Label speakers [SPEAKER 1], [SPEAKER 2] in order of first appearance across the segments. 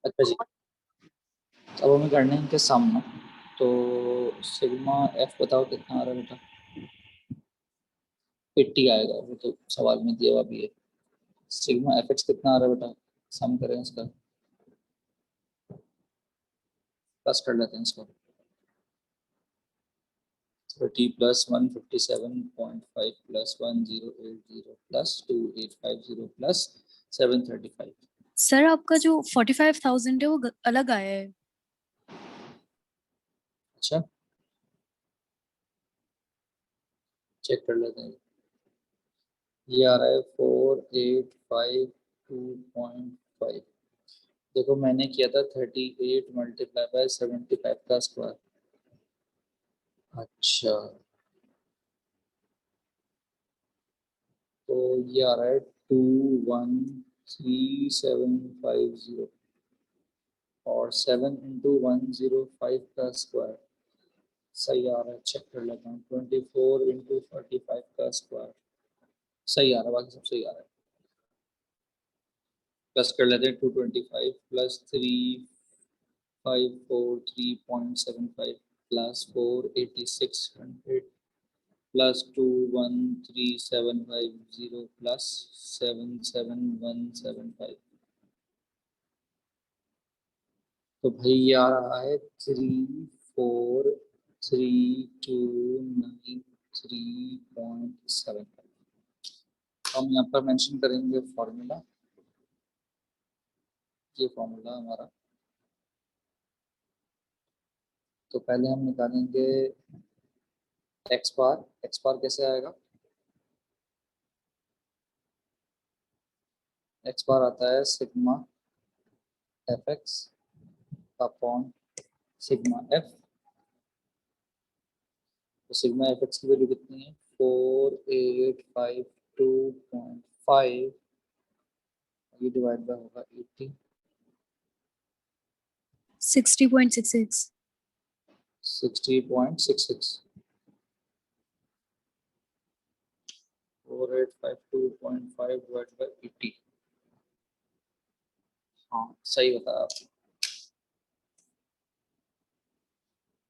[SPEAKER 1] अच्छा जी, अब हमें करने हैं इनके सामने। तो सिग्मा एफ बताओ कितना आ रहा है बेटा? 80 आएगा, वो तो सवाल में दिया हुआ भी है। सिग्मा एफ एक्स कितना आ रहा है बेटा? सम करें इसका, प्लस कर लेते हैं इसको। 30 plus 157.5 plus 1080 plus 2850 plus 735।
[SPEAKER 2] Sir आपका जो 45,000 है वो अलग आया है।
[SPEAKER 1] अच्छा, चेक कर लेते हैं। ये आ रहा है 4852.5। देखो मैंने किया था 38 मल्टीप्लाई बाय 75 का स्क्वायर। अच्छा, तो ये आ रहा है 213750 और 7 × 105 का स्क्वायर सही आ रहा है। चेक कर लेता हूँ। 24 × 45 का स्क्वायर सही आ रहा है, बाकी सब सही आ रहा है। प्लस कर लेते हैं 225 प्लस 3543.75 प्लस 48600 प्लस 213750 प्लस 77175। तो भाई ये आ रहा है 343293.75। हम यहाँ पर मेंशन करेंगे फॉर्मूला। ये फॉर्मूला हमारा, तो पहले हम निकालेंगे एक्स बार। एक्स बार कैसे आएगा? एक्स बार आता है sigma F x upon sigma F. तो सिग्मा एफ एक्स की वैल्यू कितनी है? 4852.5। ये डिवाइड बाय होगा 80।
[SPEAKER 2] 60.66।
[SPEAKER 1] 60.66। 4852.5 डिवाइड बाय 80। हाँ सही बताया आपने।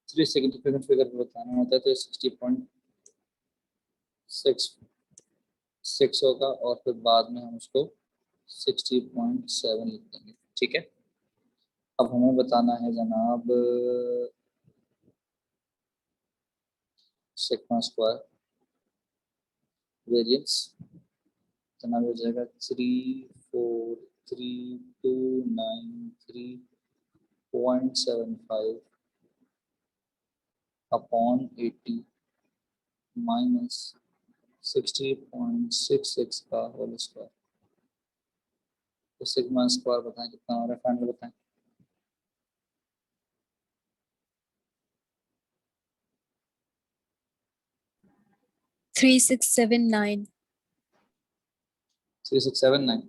[SPEAKER 1] 3 सिग्निफिकेंट फिगर को बताना होता है तो 60.66 होगा और फिर बाद में हम उसको 60.7 लिख देंगे। ठीक है, अब हमें बताना है जनाब सिग्मा स्क्वायर वेरिएंस। जनाब हो जाएगा 343293.75 अपॉन 80 माइनस 60.66 का होल स्क्वायर। तो सिग्मा स्क्वायर बताएं कितना हो रहा है, फाइनल बताएं।
[SPEAKER 2] 3679।
[SPEAKER 1] 3679।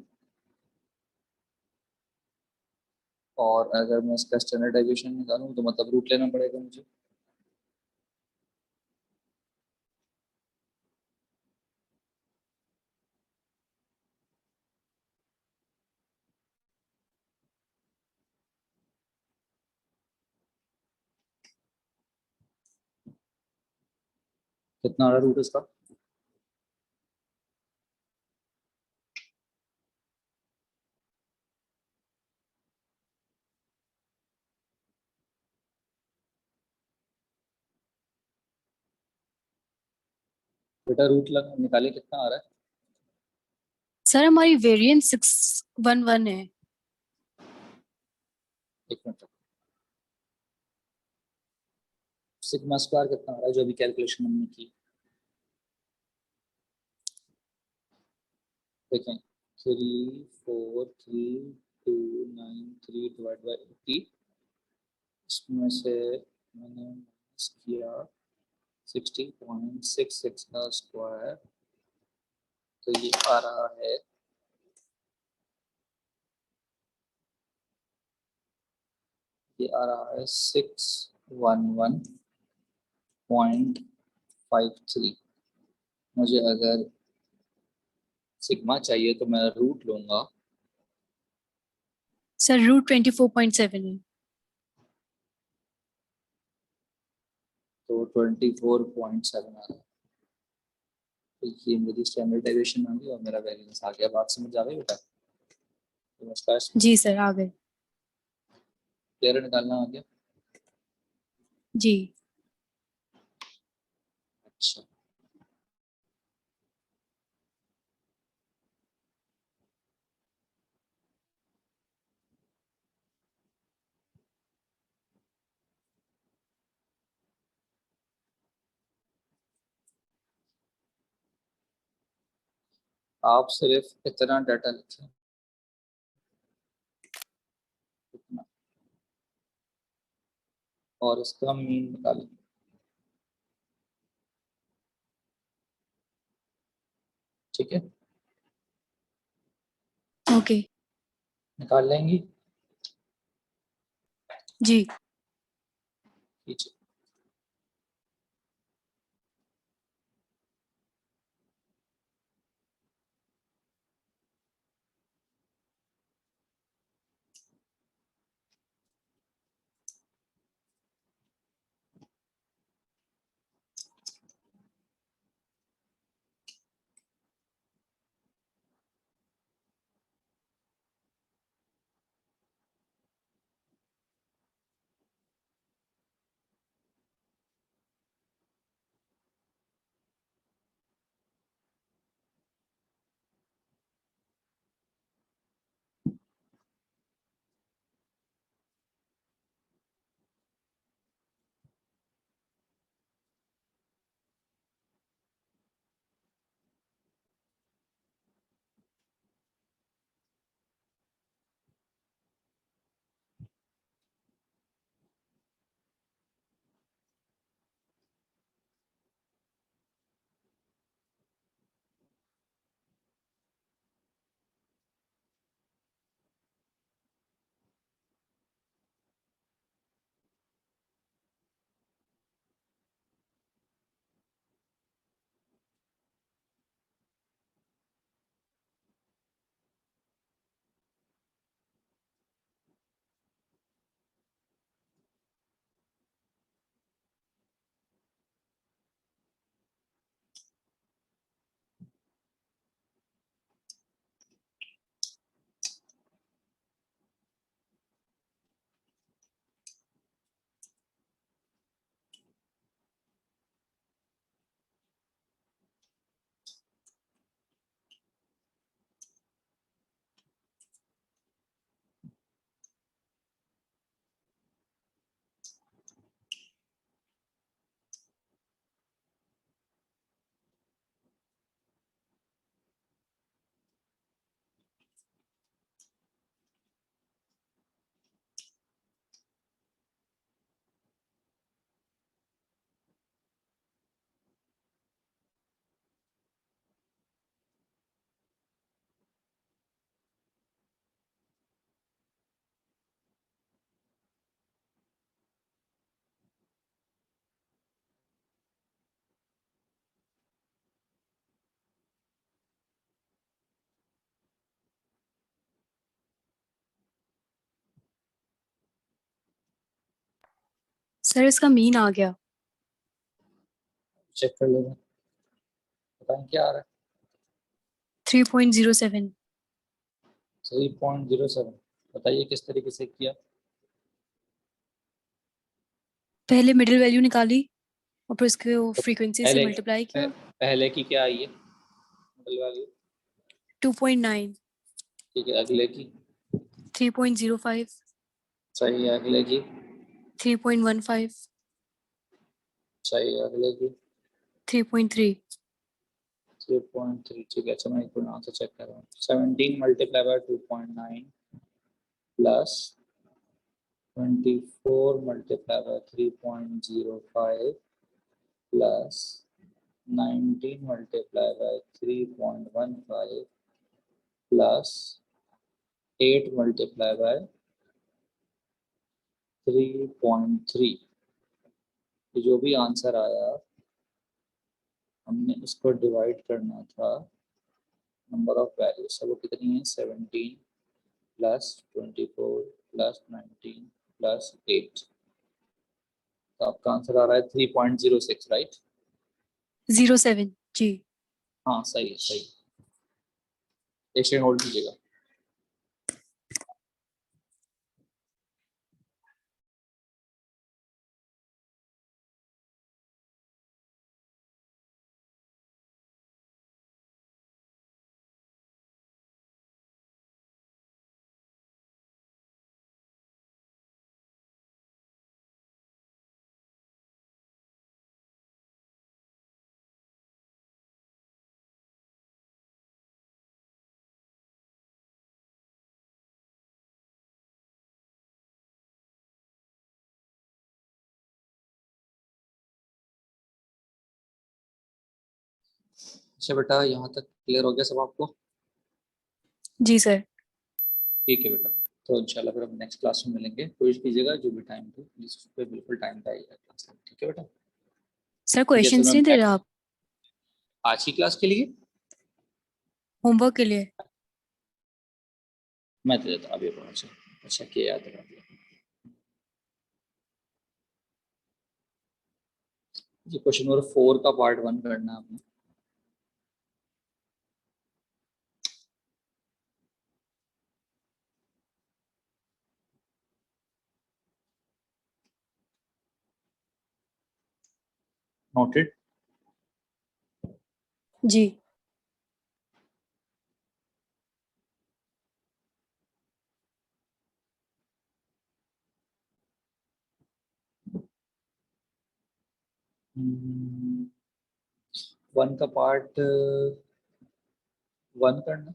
[SPEAKER 1] और अगर मैं इसका स्टैंडर्डाइजेशन निकालूं तो मतलब रूट लेना पड़ेगा मुझे। कितना आ रहा है रूट इसका? बेटा रूट निकाले कितना आ रहा है?
[SPEAKER 2] सर हमारी वेरिएंस 611 है।
[SPEAKER 1] एक मिनट, सिग्मा स्क्वायर कितना आ रहा है जो अभी कैलकुलेशन हमने की? देखें, 343293 डिवाइड बाई 80। इसमें से मैंने माइनस किया 60.66 का स्क्वायर, तो ये आ रहा है ये आ रहा है 611.53। मुझे अगर सिग्मा चाहिए तो मैं रूट लूंगा
[SPEAKER 2] सर रूट 24.7 है।
[SPEAKER 1] तो 24.7 आ गया। तो ये मेरी स्टैंडर्डाइजेशन आ गई और मेरा वेरिएंस आ गया। बात समझ आ गई बेटा? नमस्कार।
[SPEAKER 2] जी सर आ गए।
[SPEAKER 1] क्लियर निकालना आ गया?
[SPEAKER 2] जी
[SPEAKER 1] अच्छा, आप सिर्फ इतना डाटा लिखें, इतना, और इसका मीन निकालें। ठीक है,
[SPEAKER 2] ओके।
[SPEAKER 1] निकाल लेंगी?
[SPEAKER 2] जी
[SPEAKER 1] कीजिए।
[SPEAKER 2] सर इसका मीन आ गया।
[SPEAKER 1] चेक कर लेंगे, बताएं क्या आ रहा है।
[SPEAKER 2] 3.07।
[SPEAKER 1] 3.07। बताइए किस तरीके से किया?
[SPEAKER 2] पहले मिडिल वैल्यू निकाली और फिर उसको फ्रीक्वेंसी से
[SPEAKER 1] पहले
[SPEAKER 2] मल्टीप्लाई किया।
[SPEAKER 1] पहले की क्या आई है मिडिल वैल्यू?
[SPEAKER 2] 2.9।
[SPEAKER 1] ठीक है, अगले की?
[SPEAKER 2] 3.05।
[SPEAKER 1] सही है, अगले की?
[SPEAKER 2] 3.15।
[SPEAKER 1] सही है, अगले की?
[SPEAKER 2] 3.3।
[SPEAKER 1] 3.3। ठीक है, अच्छा मैं एक बार से चेक कर रहा हूँ। 17 multiply by 2.9 plus 24 multiply by 3.05 plus 19 multiply by 3.15 plus 8 multiply by 3.3। जो भी आंसर आया हमने इसको डिवाइड करना था नंबर ऑफ वैल्यूज। सब वो कितनी है? 17 प्लस 24 प्लस 19 प्लस 8। तो आपका आंसर आ रहा है 3.06, राइट?
[SPEAKER 2] 07 जी।
[SPEAKER 1] हाँ सही है, सही। एक सेकंड होल्ड कीजिएगा। अच्छा बेटा, यहाँ तक क्लियर हो गया सब आपको?
[SPEAKER 2] जी सर।
[SPEAKER 1] ठीक है बेटा, तो इंशाल्लाह फिर हम नेक्स्ट क्लास में मिलेंगे। कोशिश कीजिएगा जो भी टाइम पे, जिस पे बिल्कुल टाइम पे आइएगा क्लास में, ठीक है बेटा?
[SPEAKER 2] सर
[SPEAKER 1] जैसे
[SPEAKER 2] क्वेश्चंस
[SPEAKER 1] मैं
[SPEAKER 2] नहीं दे रहे आप
[SPEAKER 1] आज की क्लास के लिए
[SPEAKER 2] होमवर्क के लिए?
[SPEAKER 1] मैं दे देता अभी पहुंचे। अच्छा किया, याद रखा दिया। ये क्वेश्चन नंबर 4 का पार्ट 1 करना है आपने। नोटेड।
[SPEAKER 2] जी।
[SPEAKER 1] वन का पार्ट 1 करना।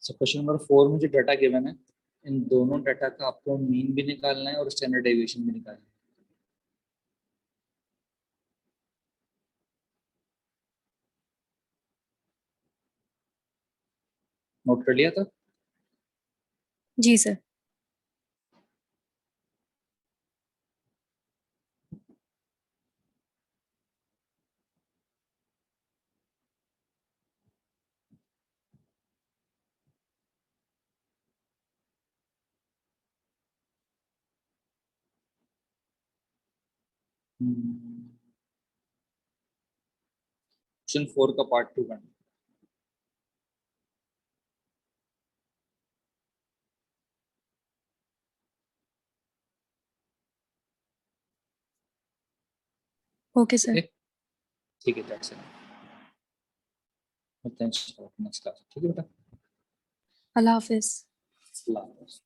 [SPEAKER 1] क्वेश्चन नंबर 4 में जो डाटा गिवन है, इन दोनों डाटा का आपको मीन भी निकालना है और स्टैंडर्ड डेविएशन भी निकालना है। नोट कर लिया था?
[SPEAKER 2] जी सर। क्वेश्चन 4 का पार्ट 2 करना। Okay sir.
[SPEAKER 1] ओके, ठीक है, दैट्स इट। नेक्स्ट क्लास, ठीक है बेटा?
[SPEAKER 2] अल्लाह हाफिज।
[SPEAKER 1] अल्लाह हाफ़िज़।